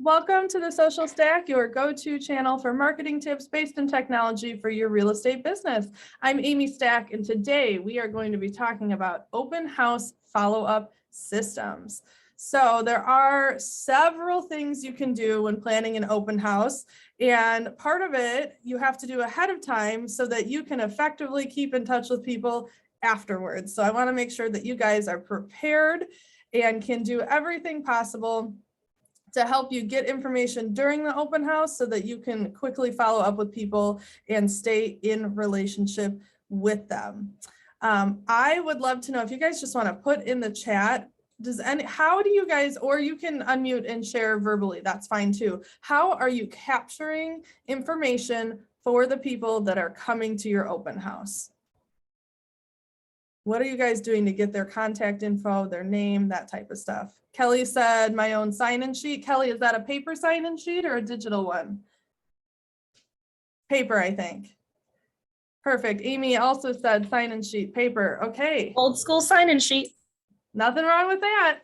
Welcome to the Social Stack, your go-to channel for marketing tips based in technology for your real estate business. I'm Amy Stack, and today we are going to be talking about open house follow-up systems. So there are several things you can do when planning an open house, and part of it you have to do ahead of time so that you can effectively keep in touch with people afterwards. So I want to make sure that you guys are prepared and can do everything possible to help you get information during the open house so that you can quickly follow up with people and stay in relationship with them. I would love to know if you guys just want to put in the chat, how do you guys, or you can unmute and share verbally, that's fine too. How are you capturing information for the people that are coming to your open house? What are you guys doing to get their contact info, their name, that type of stuff? Kelly said, my own sign-in sheet. Kelly, is that a paper sign-in sheet or a digital one? Paper, I think. Perfect. Amy also said sign-in sheet, paper. Okay. Old school sign-in sheet. Nothing wrong with that.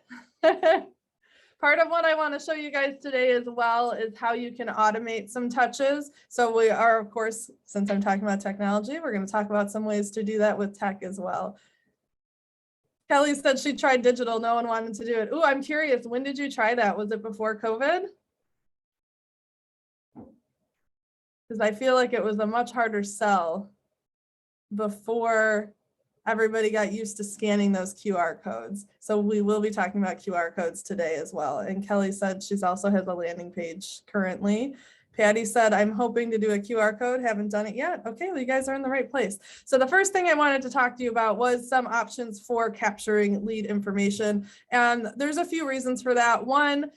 Part of what I want to show you guys today as well is how you can automate some touches. So we are, of course, since I'm talking about technology, we're going to talk about some ways to do that with tech as well. Kelly said she tried digital. No one wanted to do it. Ooh, I'm curious. When did you try that? Was it before COVID? Because I feel like it was a much harder sell before everybody got used to scanning those QR codes. So we will be talking about QR codes today as well. And Kelly said she's also has a landing page currently. Patty said, I'm hoping to do a QR code, haven't done it yet. Okay, well, you guys are in the right place. So the first thing I wanted to talk to you about was some options for capturing lead information. And there's a few reasons for that. One,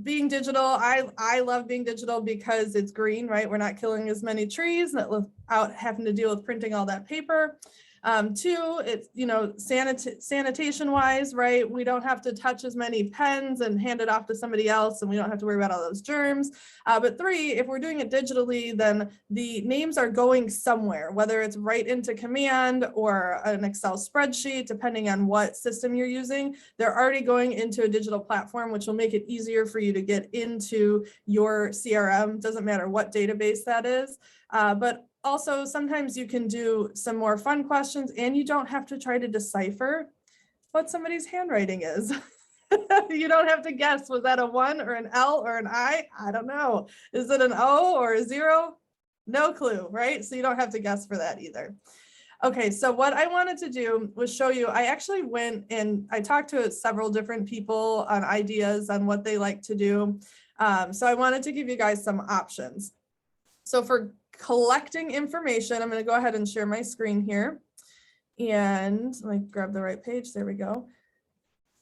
being digital, I love being digital because it's green, right? We're not killing as many trees without having to deal with printing all that paper. Two, it's, sanitation wise, right? We don't have to touch as many pens and hand it off to somebody else, and we don't have to worry about all those germs. But three, if we're doing it digitally, then the names are going somewhere, whether it's right into command or an Excel spreadsheet, depending on what system you're using, they're already going into a digital platform, which will make it easier for you to get into your CRM. Doesn't matter what database that is, but also, sometimes you can do some more fun questions and you don't have to try to decipher what somebody's handwriting is. You don't have to guess, was that a 1 or an L or an I? I don't know. Is it an O or a 0? No clue, right? So you don't have to guess for that either. Okay, so what I wanted to do was show you, I actually went and I talked to several different people on ideas on what they like to do. So I wanted to give you guys some options. So for collecting information, I'm going to go ahead and share my screen here. And let me grab the right page. There we go.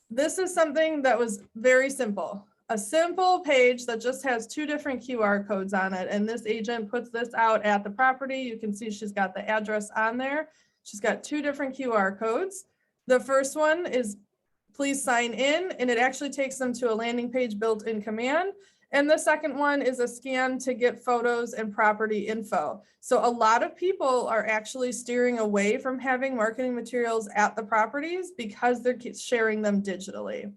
This is something that was very simple. A simple page that just has 2 different QR codes on it. And this agent puts this out at the property. You can see she's got the address on there. She's got 2 different QR codes. The first one is please sign in, and it actually takes them to a landing page built in Command. And the second one is a scan to get photos and property info. So a lot of people are actually steering away from having marketing materials at the properties because they're sharing them digitally.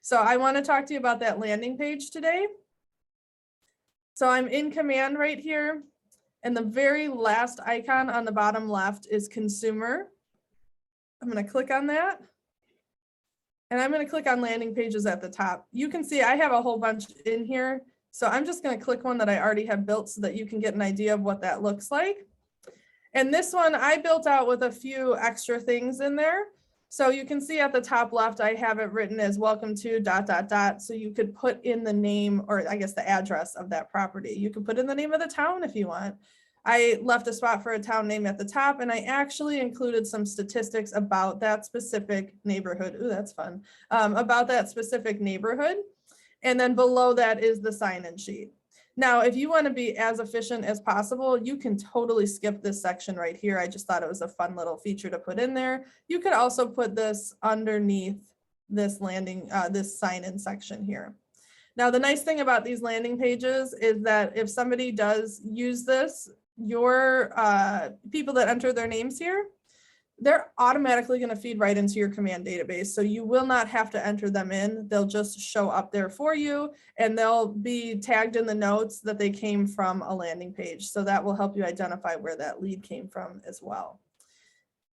So I want to talk to you about that landing page today. So I'm in Command right here, and the very last icon on the bottom left is consumer. I'm going to click on that. And I'm going to click on landing pages at the top. You can see I have a whole bunch in here. So I'm just going to click one that I already have built so that you can get an idea of what that looks like. And this one I built out with a few extra things in there. So you can see at the top left, I have it written as welcome to ... So you could put in the name, or I guess the address of that property. You could put in the name of the town if you want. I left a spot for a town name at the top, and I actually included some statistics about that specific neighborhood. Ooh, that's fun. About that specific neighborhood. And then below that is the sign-in sheet. Now, if you want to be as efficient as possible, you can totally skip this section right here. I just thought it was a fun little feature to put in there. You could also put this underneath this this sign-in section here. Now, the nice thing about these landing pages is that if somebody does use this, your people that enter their names here, they're automatically going to feed right into your command database. So you will not have to enter them in. They'll just show up there for you, and they'll be tagged in the notes that they came from a landing page. So that will help you identify where that lead came from as well.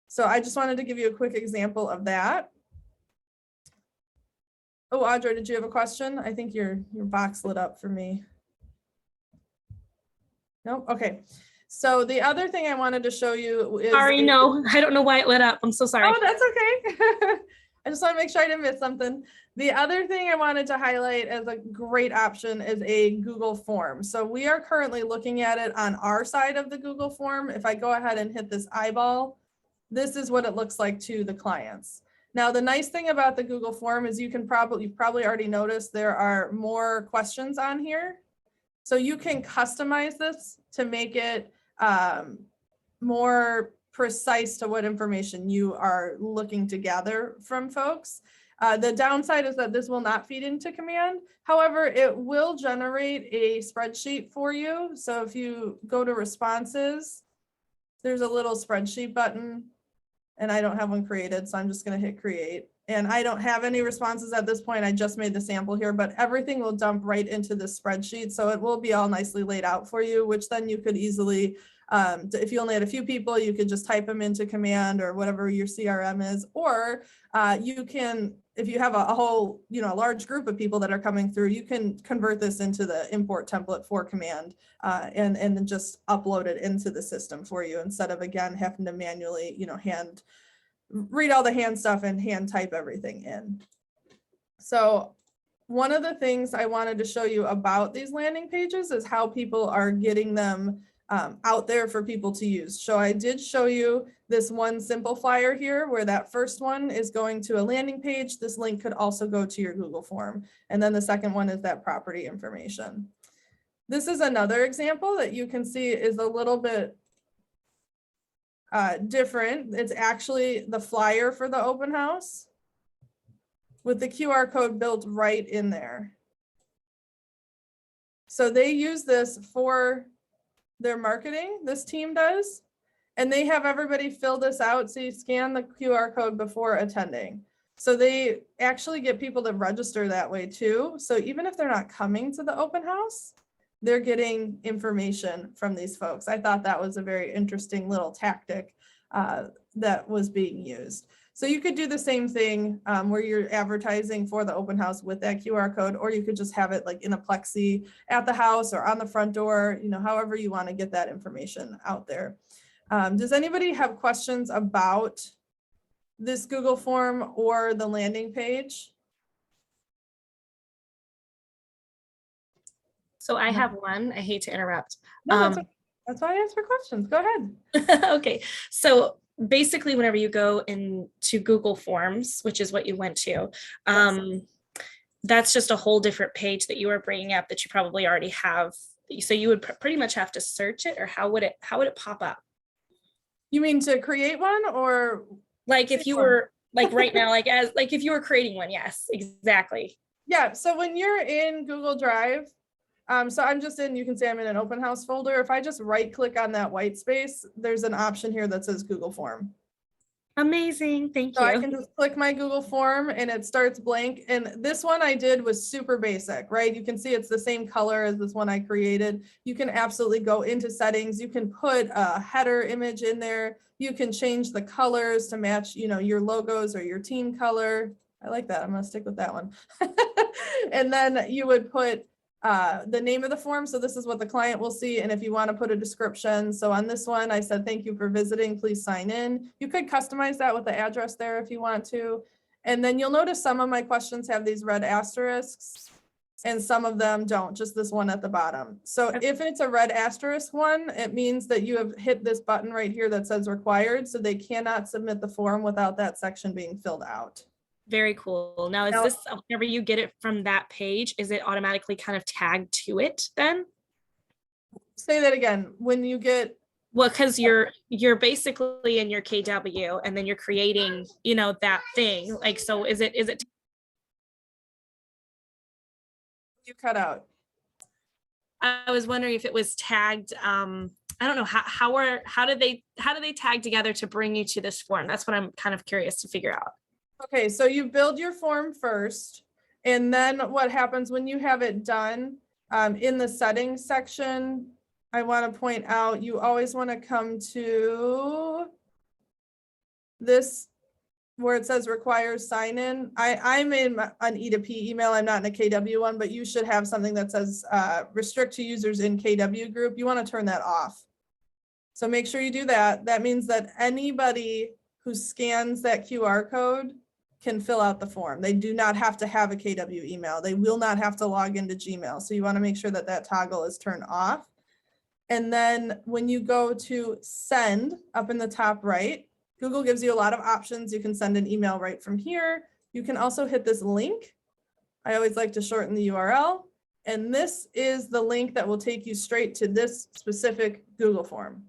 So I just wanted to give you a quick example of that. Oh, Audrey, did you have a question? I think your box lit up for me. Nope. Okay. So the other thing I wanted to show you is— Sorry, no, I don't know why it lit up. I'm so sorry. Oh, that's okay. I just want to make sure I didn't miss something. The other thing I wanted to highlight as a great option is a Google form. So we are currently looking at it on our side of the Google form. If I go ahead and hit this eyeball, this is what it looks like to the clients. Now, the nice thing about the Google form is you've probably already noticed there are more questions on here. So you can customize this to make it more precise to what information you are looking to gather from folks. The downside is that this will not feed into command. However, it will generate a spreadsheet for you. So if you go to responses, there's a little spreadsheet button, and I don't have one created, so I'm just going to hit create. And I don't have any responses at this point. I just made the sample here, but everything will dump right into the spreadsheet. So it will be all nicely laid out for you, which then you could easily, if you only had a few people, you could just type them into command or whatever your CRM is, or you can, if you have a whole, a large group of people that are coming through, you can convert this into the import template for command and then just upload it into the system for you instead of, again, having to manually, read all the hand stuff and hand type everything in. So one of the things I wanted to show you about these landing pages is how people are getting them out there for people to use. So I did show you this one simple flyer here where that first one is going to a landing page. This link could also go to your Google form. And then the second one is that property information. This is another example that you can see is a little bit different. It's actually the flyer for the open house with the QR code built right in there. So they use this for their marketing, this team does, and they have everybody fill this out. So you scan the QR code before attending. So they actually get people to register that way too. So even if they're not coming to the open house, they're getting information from these folks. I thought that was a very interesting little tactic that was being used. So you could do the same thing where you're advertising for the open house with that QR code, or you could just have it like in a plexi at the house or on the front door, however you want to get that information out there. Does anybody have questions about this Google form or the landing page? So I have one. I hate to interrupt. No, that's why I asked for questions. Go ahead. Okay. So basically, whenever you go into Google Forms, which is what you went to, that's just a whole different page that you are bringing up that you probably already have. So you would pretty much have to search it, or how would it pop up? You mean to create one, or like if you were like right now, like if you were creating one? Yes, exactly. Yeah. So when you're in Google Drive, so I'm just you can say I'm in an open house folder. If I just right click on that white space, there's an option here that says Google Form. Amazing. Thank you. So I can just click my Google Form and it starts blank. And this one I did was super basic, right? You can see it's the same color as this one I created. You can absolutely go into settings. You can put a header image in there. You can change the colors to match, your logos or your team color. I like that. I'm going to stick with that one. And then you would put the name of the form. So this is what the client will see. And if you want to put a description. So on this one, I said, thank you for visiting. Please sign in. You could customize that with the address there if you want to. And then you'll notice some of my questions have these red asterisks and some of them don't, just this one at the bottom. So if it's a red asterisk one, it means that you have hit this button right here that says required. So they cannot submit the form without that section being filled out. Very cool. Now, is this, whenever you get it from that page, is it automatically kind of tagged to it then? Say that again. When you get, well, because you're basically in your KW and then you're creating, that thing. Like, so is it you cut out? I was wondering if it was tagged. I don't know how do they tag together to bring you to this form? That's what I'm kind of curious to figure out. Okay, so you build your form first, and then what happens when you have it done, in the settings section, I want to point out, you always want to come to this where it says requires sign in. I'm in an E2P email. I'm not in a KW one, but you should have something that says restrict to users in KW group. You want to turn that off. So make sure you do that. That means that anybody who scans that QR code can fill out the form. They do not have to have a KW email. They will not have to log into Gmail. So you want to make sure that that toggle is turned off. And then when you go to send up in the top right, Google gives you a lot of options. You can send an email right from here. You can also hit this link. I always like to shorten the URL. And this is the link that will take you straight to this specific Google form.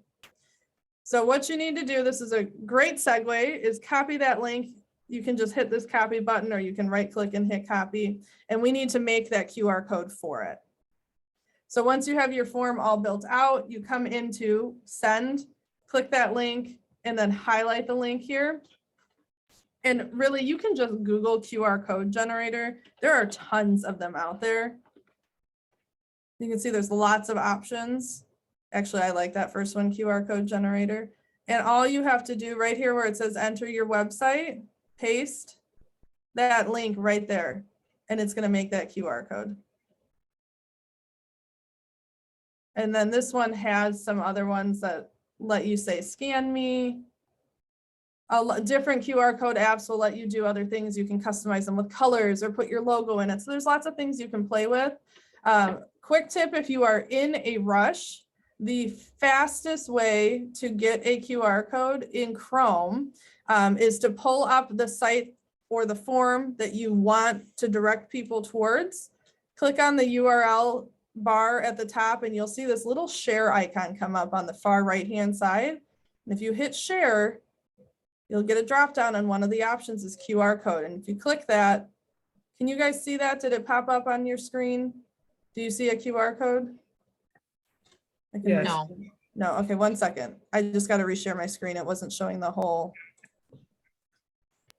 So what you need to do, this is a great segue, is copy that link. You can just hit this copy button, or you can right click and hit copy. And we need to make that QR code for it. So once you have your form all built out, you come into send, click that link, and then highlight the link here. And really, you can just Google QR code generator. There are tons of them out there. You can see there's lots of options. Actually, I like that first one, QR code generator. And all you have to do right here where it says enter your website, paste that link right there, and it's going to make that QR code. And then this one has some other ones that let you say, scan me. Different QR code apps will let you do other things. You can customize them with colors or put your logo in it. So there's lots of things you can play with. Quick tip, if you are in a rush, the fastest way to get a QR code in Chrome is to pull up the site or the form that you want to direct people towards. Click on the URL bar at the top and you'll see this little share icon come up on the far right-hand side. And if you hit share, you'll get a drop down, and one of the options is QR code. And if you click that, can you guys see that? Did it pop up on your screen? Do you see a QR code? Yes. No. No, okay, 1 second. I just got to reshare my screen. It wasn't showing the whole.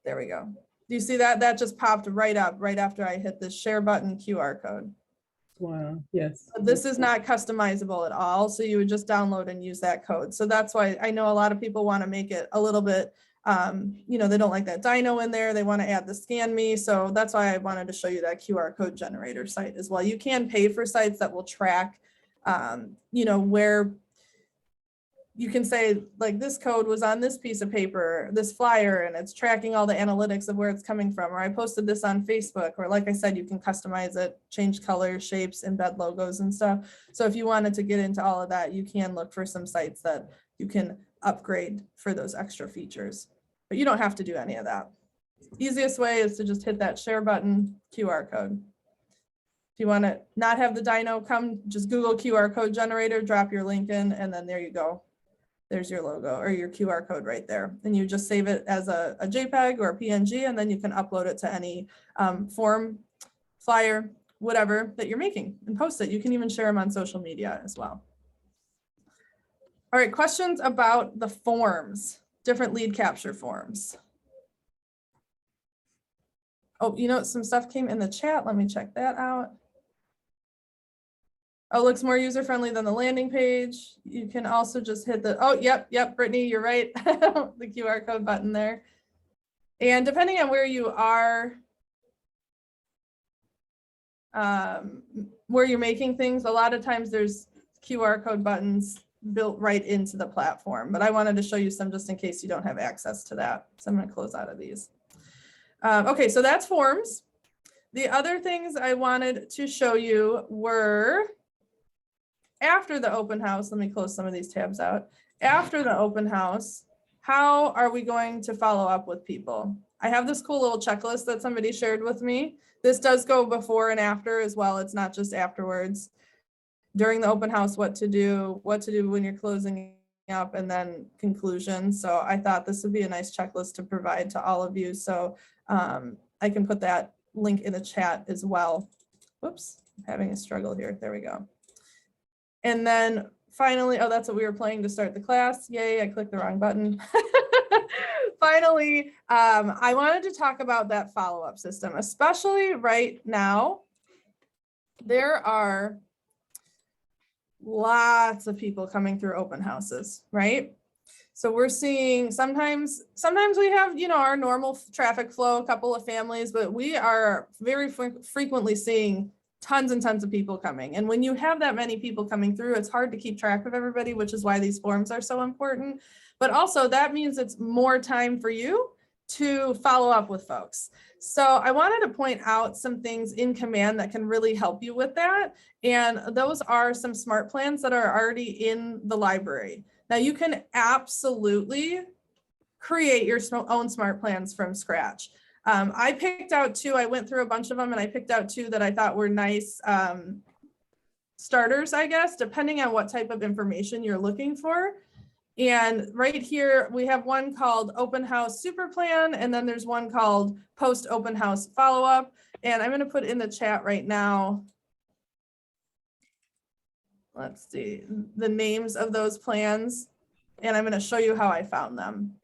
There we go. Do you see that? That just popped right up right after I hit the share button QR code. Wow, yes. This is not customizable at all. So you would just download and use that code. So that's why I know a lot of people want to make it a little bit, you know, they don't like that dino in there. They want to add the scan me. So that's why I wanted to show you that QR code generator site as well. You can pay for sites that will track, you know, where you can say like this code was on this piece of paper, this flyer, and it's tracking all the analytics of where it's coming from. Or I posted this on Facebook, or like I said, you can customize it, change colors, shapes, embed logos and stuff. So if you wanted to get into all of that, you can look for some sites that you can upgrade for those extra features, but you don't have to do any of that. Easiest way is to just hit that share button, QR code. If you want to not have the dino come, just Google QR code generator, drop your link in, and then there you go. There's your logo or your QR code right there. And you just save it as a JPEG or a PNG, and then you can upload it to any form, flyer, whatever that you're making and post it. You can even share them on social media as well. All right, questions about the forms, different lead capture forms. Oh, you know, some stuff came in the chat. Let me check that out. Oh, looks more user-friendly than the landing page. You can also just hit the, oh, yep, Brittany, you're right. The QR code button there. And depending on where you are, where you're making things, a lot of times there's QR code buttons built right into the platform. But I wanted to show you some just in case you don't have access to that. So I'm going to close out of these. Okay, so that's forms. The other things I wanted to show you were after the open house. Let me close some of these tabs out. After the open house, how are we going to follow up with people? I have this cool little checklist that somebody shared with me. This does go before and after as well. It's not just afterwards. During the open house, what to do when you're closing up, and then conclusion. So I thought this would be a nice checklist to provide to all of you. So I can put that link in the chat as well. Whoops, I'm having a struggle here. There we go. And then finally, oh, that's what we were playing to start the class. Yay, I clicked the wrong button. Finally, I wanted to talk about that follow-up system, especially right now. There are lots of people coming through open houses, right? So we're seeing sometimes we have, you know, our normal traffic flow, a couple of families, but we are very frequently seeing tons and tons of people coming. And when you have that many people coming through, it's hard to keep track of everybody, which is why these forms are so important. But also that means it's more time for you to follow up with folks. So I wanted to point out some things in Command that can really help you with that. And those are some SmartPlans that are already in the library. Now you can absolutely create your own SmartPlans from scratch. I picked out two. I went through a bunch of them and I picked out two that I thought were nice starters, I guess, depending on what type of information you're looking for. And right here, we have one called Open House Super Plan, and then there's one called Post Open House Follow-Up. And I'm going to put in the chat right now. Let's see the names of those plans, and I'm going to show you how I found them.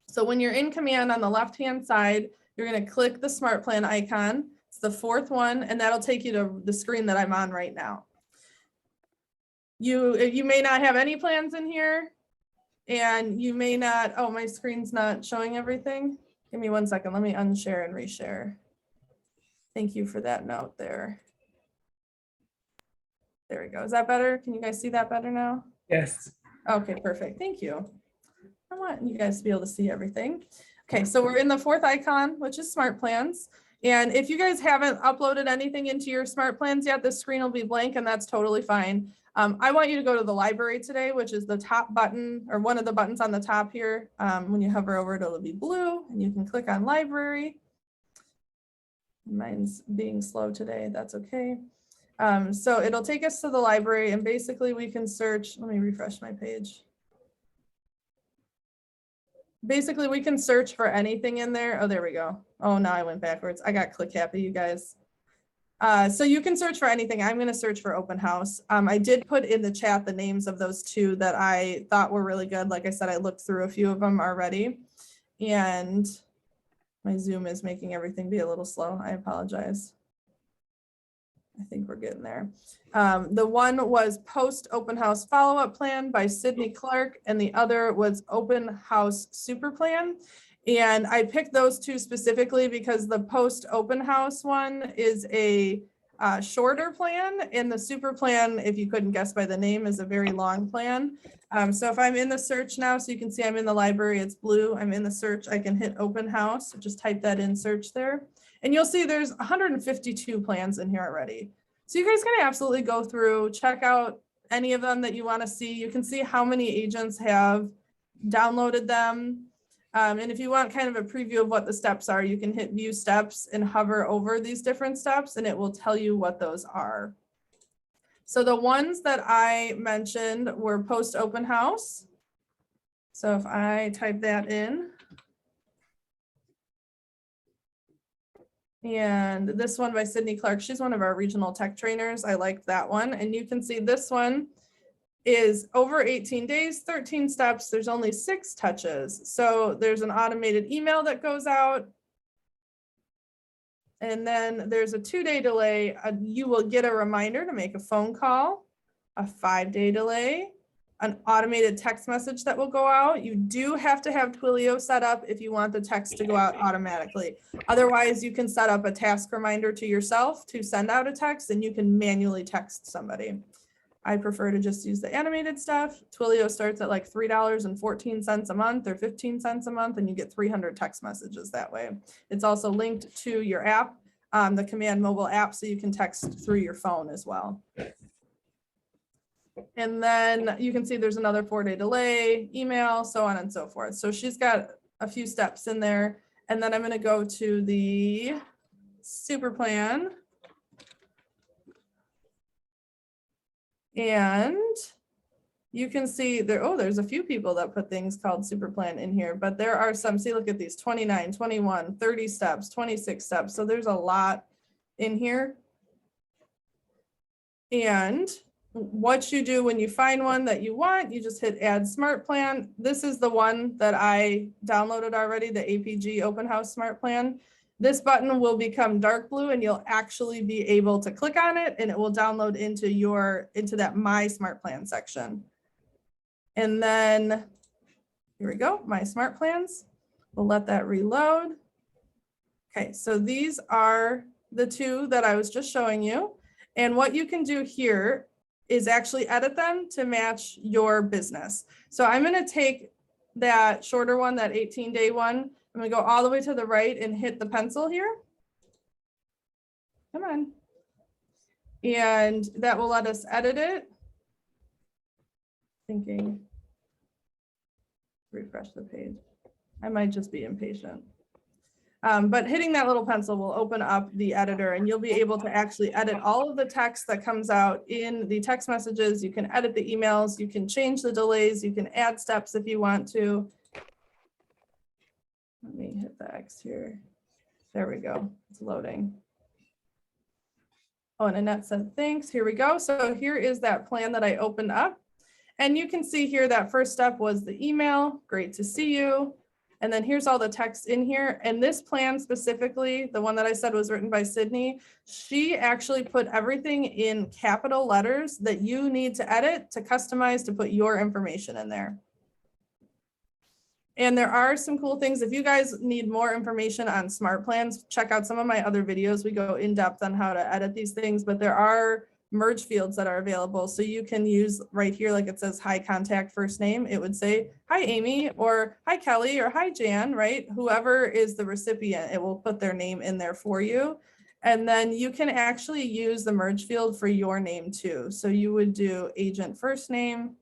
So when you're in Command on the left-hand side, you're going to click the Smart Plan icon. It's the fourth one, and that'll take you to the screen that I'm on right now. You may not have any plans in here, and you may not, oh, my screen's not showing everything. Give me 1 second. Let me unshare and reshare. Thank you for that note there. There we go. Is that better? Can you guys see that better now? Yes. Okay, perfect. Thank you. I want you guys to be able to see everything. Okay, so we're in the fourth icon, which is Smart Plans. And if you guys haven't uploaded anything into your Smart Plans yet, this screen will be blank, and that's totally fine. I want you to go to the library today, which is the top button, or one of the buttons on the top here. When you hover over it, it'll be blue, and you can click on library. Mine's being slow today. That's okay. So it'll take us to the library, and basically we can search. Let me refresh my page. Basically, we can search for anything in there. Oh, there we go. Oh, now I went backwards. I got click happy, you guys. So you can search for anything. I'm going to search for open house. I did put in the chat the names of those two that I thought were really good. Like I said, I looked through a few of them already, and my Zoom is making everything be a little slow. I apologize. I think we're getting there. The one was Post Open House Follow-Up Plan by Sydney Clark, and the other was Open House Super Plan. And I picked those two specifically because the Post Open House one is a shorter plan, and the Super Plan, if you couldn't guess by the name, is a very long plan. So if I'm in the search now, so you can see I'm in the library, it's blue. I'm in the search, I can hit Open House, just type that in search there. And you'll see there's 152 plans in here already. So you guys can absolutely go through, check out any of them that you want to see. You can see how many agents have downloaded them. And if you want kind of a preview of what the steps are, you can hit view steps and hover over these different steps, and it will tell you what those are. So the ones that I mentioned were Post Open House. So if I type that in, and this one by Sydney Clark, she's one of our regional tech trainers. I liked that one. And you can see this one is over 18 days, 13 steps. There's only 6 touches. So there's an automated email that goes out. And then there's a 2-day delay. You will get a reminder to make a phone call, a 5-day delay, an automated text message that will go out. You do have to have Twilio set up if you want the text to go out automatically. Otherwise, you can set up a task reminder to yourself to send out a text, and you can manually text somebody. I prefer to just use the animated stuff. Twilio starts at like $3.14 a month or 15 cents a month, and you get 300 text messages that way. It's also linked to your app, the Command mobile app, so you can text through your phone as well. And then you can see there's another 4-day delay, email, so on and so forth. So she's got a few steps in there. And then I'm going to go to the Super Plan. And you can see there, oh, there's a few people that put things called Super Plan in here, but there are some, see, look at these 29, 21, 30 steps, 26 steps. So there's a lot in here. And what you do when you find one that you want, you just hit add smart plan. This is the one that I downloaded already, the APG Open House Smart Plan. This button will become dark blue and you'll actually be able to click on it and it will download into that My Smart Plan section. And then here we go, My Smart Plans. We'll let that reload. Okay, so these are the two that I was just showing you. And what you can do here is actually edit them to match your business. So I'm going to take that shorter one, that 18-day one. I'm going to go all the way to the right and hit the pencil here. Come on. And that will let us edit it. Thinking, refresh the page. I might just be impatient. But hitting that little pencil will open up the editor and you'll be able to actually edit all of the text that comes out in the text messages. You can edit the emails, you can change the delays, you can add steps if you want to. Let me hit the X here. There we go, it's loading. Oh, and Annette said, thanks, here we go. So here is that plan that I opened up. And you can see here that first step was the email, great to see you. And then here's all the text in here. And this plan specifically, the one that I said was written by Sydney, she actually put everything in capital letters that you need to edit, to customize, to put your information in there. And there are some cool things. If you guys need more information on smart plans, check out some of my other videos. We go in depth on how to edit these things, but there are merge fields that are available. So you can use right here, like it says, hi contact first name. It would say, hi, Amy, or hi, Kelly, or hi, Jan, right? Whoever is the recipient, it will put their name in there for you. And then you can actually use the merge field for your name too. So you would do agent first name,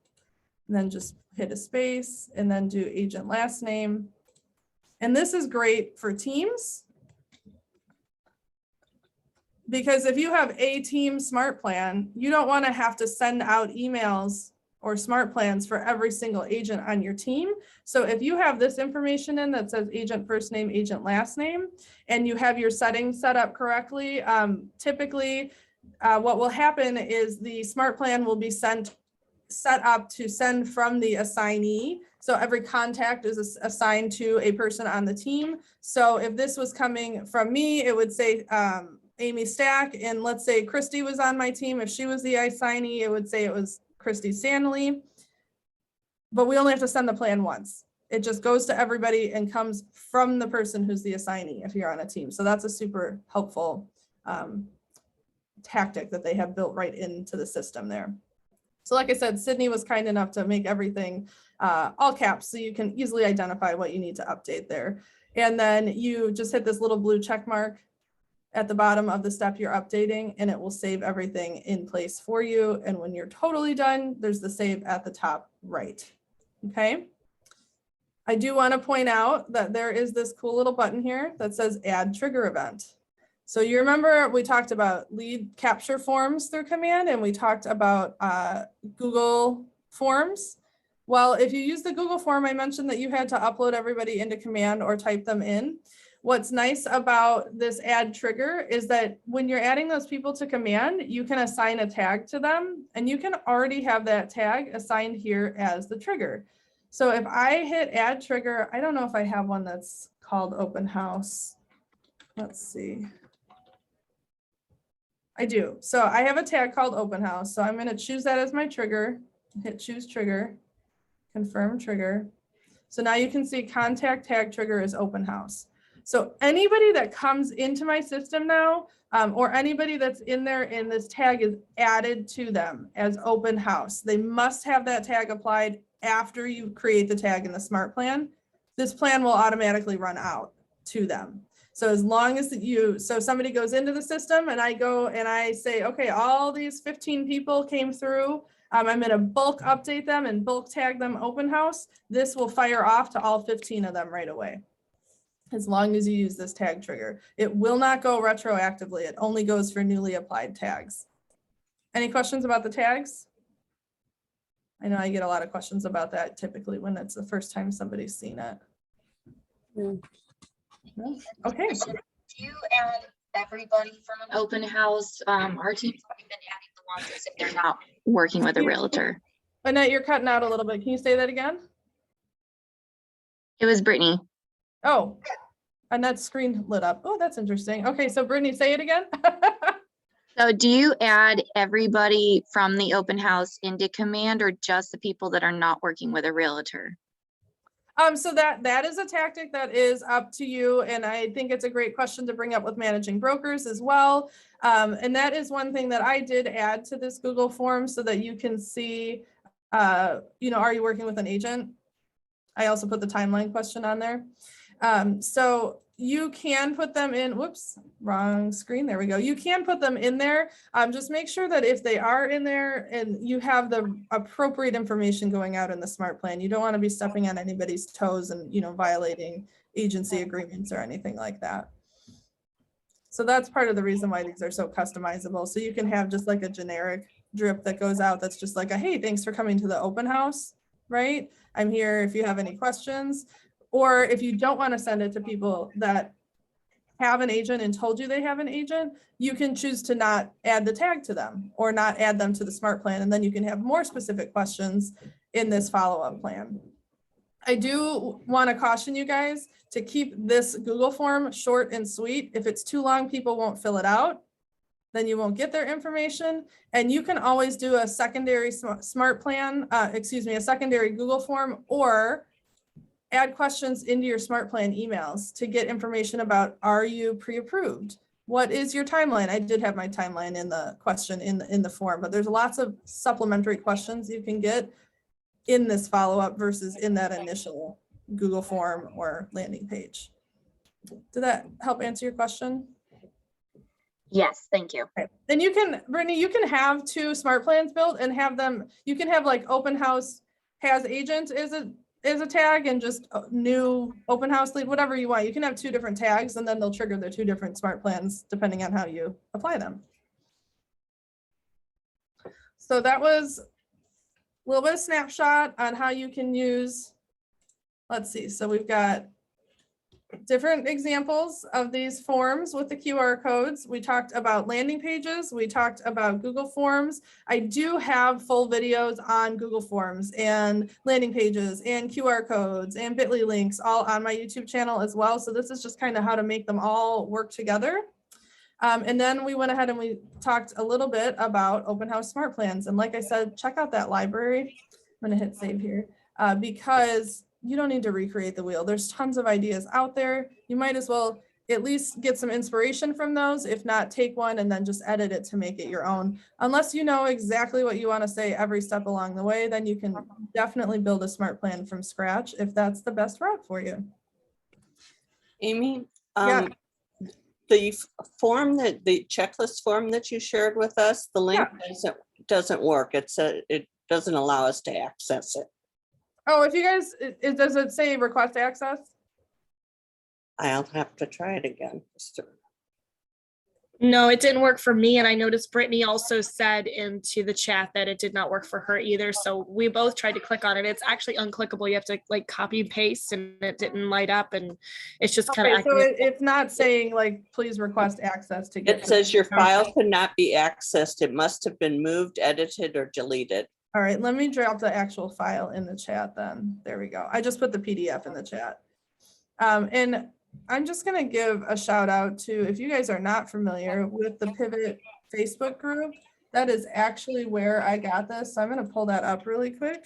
and then just hit a space and then do agent last name. And this is great for teams. Because if you have a team smart plan, you don't want to have to send out emails or smart plans for every single agent on your team. So if you have this information in that says agent first name, agent last name, and you have your settings set up correctly, typically what will happen is the smart plan will be set up to send from the assignee. So every contact is assigned to a person on the team. So if this was coming from me, it would say, Amy Stack, and let's say Christy was on my team. If she was the assignee, it would say it was Christy Stanley. But we only have to send the plan once. It just goes to everybody and comes from the person who's the assignee if you're on a team. So that's a super helpful tactic that they have built right into the system there. So like I said, Sydney was kind enough to make everything all caps so you can easily identify what you need to update there. And then you just hit this little blue check mark at the bottom of the step you're updating, and it will save everything in place for you. And when you're totally done, there's the save at the top right. Okay. I do want to point out that there is this cool little button here that says add trigger event. So you remember we talked about lead capture forms through command, and we talked about Google Forms. Well, if you use the Google form, I mentioned that you had to upload everybody into command or type them in. What's nice about this add trigger is that when you're adding those people to command, you can assign a tag to them, and you can already have that tag assigned here as the trigger. So if I hit add trigger, I don't know if I have one that's called open house. Let's see. I do. So I have a tag called open house. So I'm going to choose that as my trigger, hit choose trigger, confirm trigger. So now you can see contact tag trigger is open house. So anybody that comes into my system now, or anybody that's in there in this tag is added to them as open house. They must have that tag applied after you create the tag in the smart plan. This plan will automatically run out to them. So as long as so somebody goes into the system and I go and I say, okay, all these 15 people came through, I'm going to bulk update them and bulk tag them open house. This will fire off to all 15 of them right away. As long as you use this tag trigger. It will not go retroactively. It only goes for newly applied tags. Any questions about the tags? I know I get a lot of questions about that typically when it's the first time somebody's seen it. Yeah. No? Okay. Do you add everybody from an open house? Our team's already been adding the wants us if they're not working with a realtor. Annette, you're cutting out a little bit. Can you say that again? It was Brittany. Oh, Annette's screen lit up. Oh, that's interesting. Okay, so Brittany, say it again. So do you add everybody from the open house into command or just the people that are not working with a realtor? So that is a tactic that is up to you. And I think it's a great question to bring up with managing brokers as well. And that is one thing that I did add to this Google form so that you can see, are you working with an agent? I also put the timeline question on there. So you can put them in, whoops, wrong screen. There we go. You can put them in there. Just make sure that if they are in there and you have the appropriate information going out in the smart plan, you don't want to be stepping on anybody's toes and, violating agency agreements or anything like that. So that's part of the reason why these are so customizable. So you can have just like a generic drip that goes out that's just like a, hey, thanks for coming to the open house, right? I'm here if you have any questions. Or if you don't want to send it to people that have an agent and told you they have an agent, you can choose to not add the tag to them or not add them to the smart plan. And then you can have more specific questions in this follow-up plan. I do want to caution you guys to keep this Google form short and sweet. If it's too long, people won't fill it out. Then you won't get their information. And you can always do a secondary smart plan, a secondary Google form, or add questions into your smart plan emails to get information about, are you pre-approved? What is your timeline? I did have my timeline in the question in the form, but there's lots of supplementary questions you can get in this follow-up versus in that initial Google form or landing page. Did that help answer your question? Yes, thank you. Okay. And you can, Brittany, you can have 2 smart plans built and have them, you can have like open house has agent is a tag and just new open house lead, whatever you want. You can have 2 different tags and then they'll trigger the 2 different smart plans depending on how you apply them. So that was a little bit of snapshot on how you can use, let's see. So we've got different examples of these forms with the QR codes. We talked about landing pages. We talked about Google Forms. I do have full videos on Google Forms and landing pages and QR codes and bit.ly links all on my YouTube channel as well. So this is just kind of how to make them all work together. And then we went ahead and we talked a little bit about open house smart plans. And like I said, check out that library. I'm going to hit save here because you don't need to recreate the wheel. There's tons of ideas out there. You might as well at least get some inspiration from those. If not, take one and then just edit it to make it your own. Unless you know exactly what you want to say every step along the way, then you can definitely build a smart plan from scratch if that's the best route for you. Amy, Yeah. the form the checklist form that you shared with us, the link doesn't work. It doesn't allow us to access it. Oh, if you guys, does it say request access? I'll have to try it again. No, it didn't work for me. And I noticed Brittany also said into the chat that it did not work for her either. So we both tried to click on it. It's actually unclickable. You have to like copy and paste and it didn't light up. And it's just kind of. So it's not saying like, please request access to get. It says your file cannot be accessed. It must have been moved, edited, or deleted. All right, let me drop the actual file in the chat then. There we go. I just put the PDF in the chat. And I'm just gonna give a shout out to, if you guys are not familiar with the Pivot Facebook group, that is actually where I got this. So I'm gonna pull that up really quick.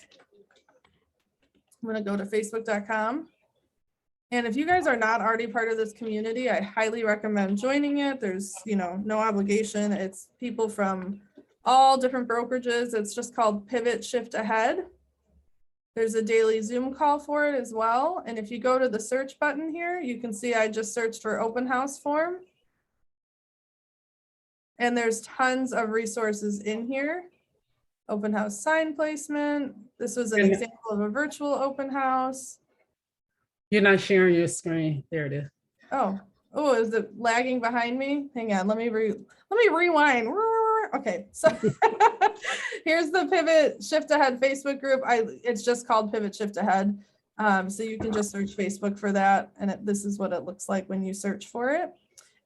I'm gonna go to facebook.com. And if you guys are not already part of this community, I highly recommend joining it. There's, no obligation. It's people from all different brokerages. It's just called Pivot Shift Ahead. There's a daily Zoom call for it as well. And if you go to the search button here, you can see I just searched for open house form. And there's tons of resources in here. Open house sign placement. This was an example of a virtual open house. You're not sharing your screen. There it is. Oh, is it lagging behind me? Hang on, let me rewind. Okay, so here's the Pivot Shift Ahead Facebook group. It's just called Pivot Shift Ahead. So you can just search Facebook for that. And this is what it looks like when you search for it.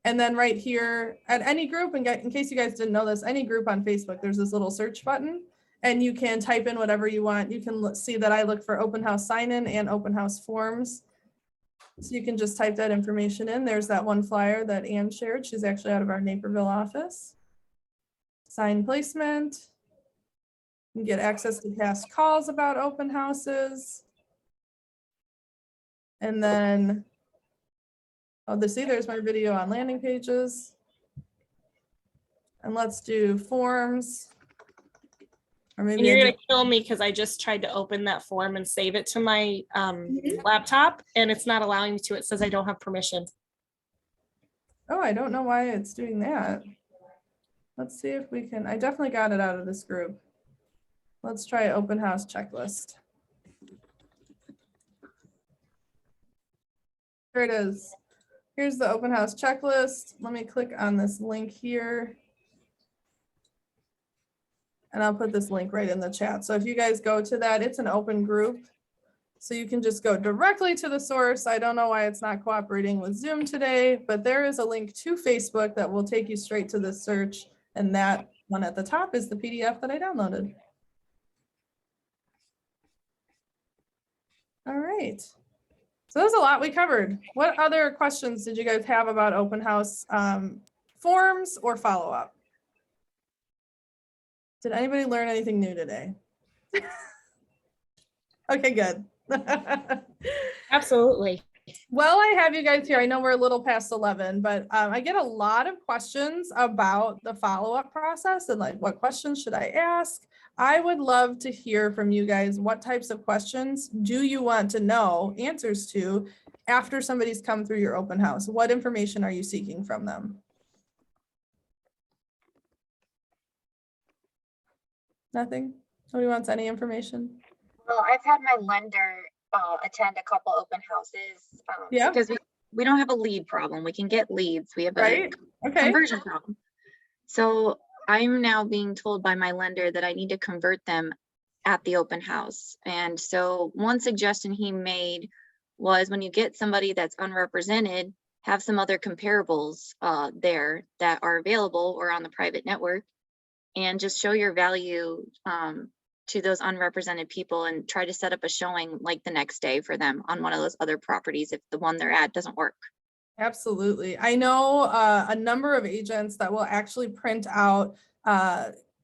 And then right here at any group, and in case you guys didn't know this, any group on Facebook, there's this little search button and you can type in whatever you want. You can see that I look for open house sign-in and open house forms. So you can just type that information in. There's that one flyer that Ann shared. She's actually out of our Naperville office. Sign placement. You get access to past calls about open houses. And then, there's my video on landing pages. And let's do forms. Or maybe And you're I gonna do- kill me because I just tried to open that form and save it to my laptop and it's not allowing me to. It says I don't have permission. Oh, I don't know why it's doing that. Let's see if we can, I definitely got it out of this group. Let's try open house checklist. Here it is. Here's the open house checklist. Let me click on this link here. And I'll put this link right in the chat. So if you guys go to that, it's an open group. So you can just go directly to the source. I don't know why it's not cooperating with Zoom today, but there is a link to Facebook that will take you straight to the search. And that one at the top is the PDF that I downloaded. All right. So there's a lot we covered. What other questions did you guys have about open house forms or follow-up? Did anybody learn anything new today? Okay, good. Absolutely. Well, I have you guys here. I know we're a little past 11, but I get a lot of questions about the follow-up process and like, what questions should I ask? I would love to hear from you guys. What types of questions do you want to know answers to after somebody's come through your open house? What information are you seeking from them? Nothing? Nobody wants any information? Well, I've had my lender attend a couple open houses. Yeah. Because we don't have a lead problem. We can get leads. We have a Right? Okay. conversion problem. So I'm now being told by my lender that I need to convert them at the open house. And so one suggestion he made was when you get somebody that's unrepresented, have some other comparables there that are available or on the private network, and just show your value to those unrepresented people and try to set up a showing like the next day for them on one of those other properties if the one they're at doesn't work. Absolutely. I know a number of agents that will actually print out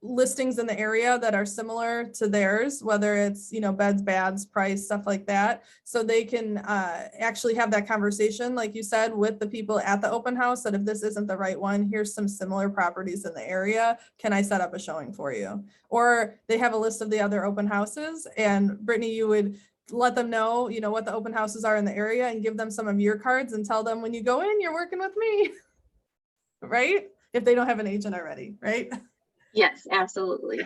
listings in the area that are similar to theirs, whether it's, you know, beds, baths, price, stuff like that. So they can actually have that conversation, like you said, with the people at the open house, that if this isn't the right one, here's some similar properties in the area. Can I set up a showing for you? Or they have a list of the other open houses, and Brittany, you would let them know, you know, what the open houses are in the area and give them some of your cards and tell them when you go in, you're working with me, right? If they don't have an agent already, right? Yes, absolutely.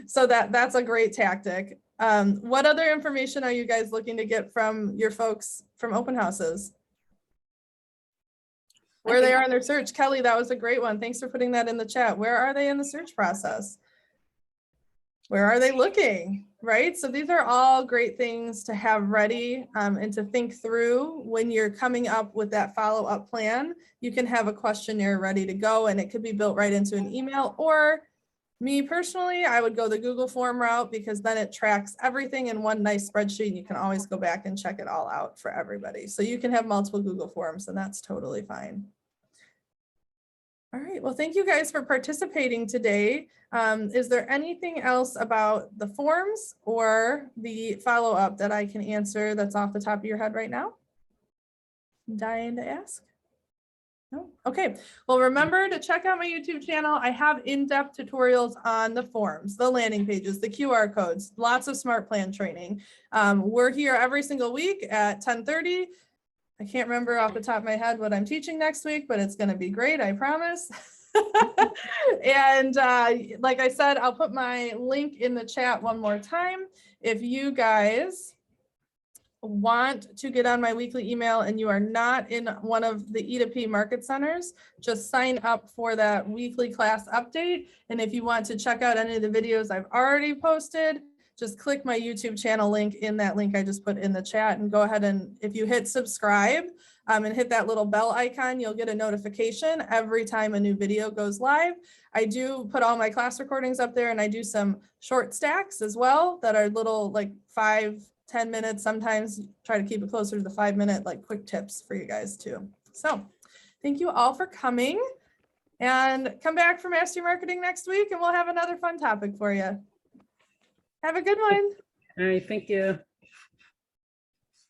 So that's a great tactic. What other information are you guys looking to get from your folks from open houses? Where they are in their search. Kelly, that was a great one. Thanks for putting that in the chat. Where are they in the search process? Where are they looking, right? So these are all great things to have ready and to think through when you're coming up with that follow-up plan. You can have a questionnaire ready to go, and it could be built right into an email. Or me personally, I would go the Google form route, because then it tracks everything in one nice spreadsheet and you can always go back and check it all out for everybody. So you can have multiple Google forms, and that's totally fine. All right, well, thank you guys for participating today. Is there anything else about the forms or the follow-up that I can answer that's off the top of your head right now? I'm dying to ask. No? Okay, well, remember to check out my YouTube channel. I have in-depth tutorials on the forms, the landing pages, the QR codes, lots of SmartPlan training. We're here every single week at 10:30. I can't remember off the top of my head what I'm teaching next week, but it's going to be great, I promise. And like I said, I'll put my link in the chat one more time. If you guys want to get on my weekly email and you are not in one of the E2P market centers, just sign up for that weekly class update. And if you want to check out any of the videos I've already posted, just click my YouTube channel link in that link I just put in the chat, and go ahead and if you hit subscribe and hit that little bell icon, you'll get a notification every time a new video goes live. I do put all my class recordings up there, and I do some short stacks as well that are little like 5-10 minutes. Sometimes try to keep it closer to the 5-minute like quick tips for you guys too. So thank you all for coming, and come back for Mastery Marketing next week and we'll have another fun topic for you. Have a good one. All right, thank you.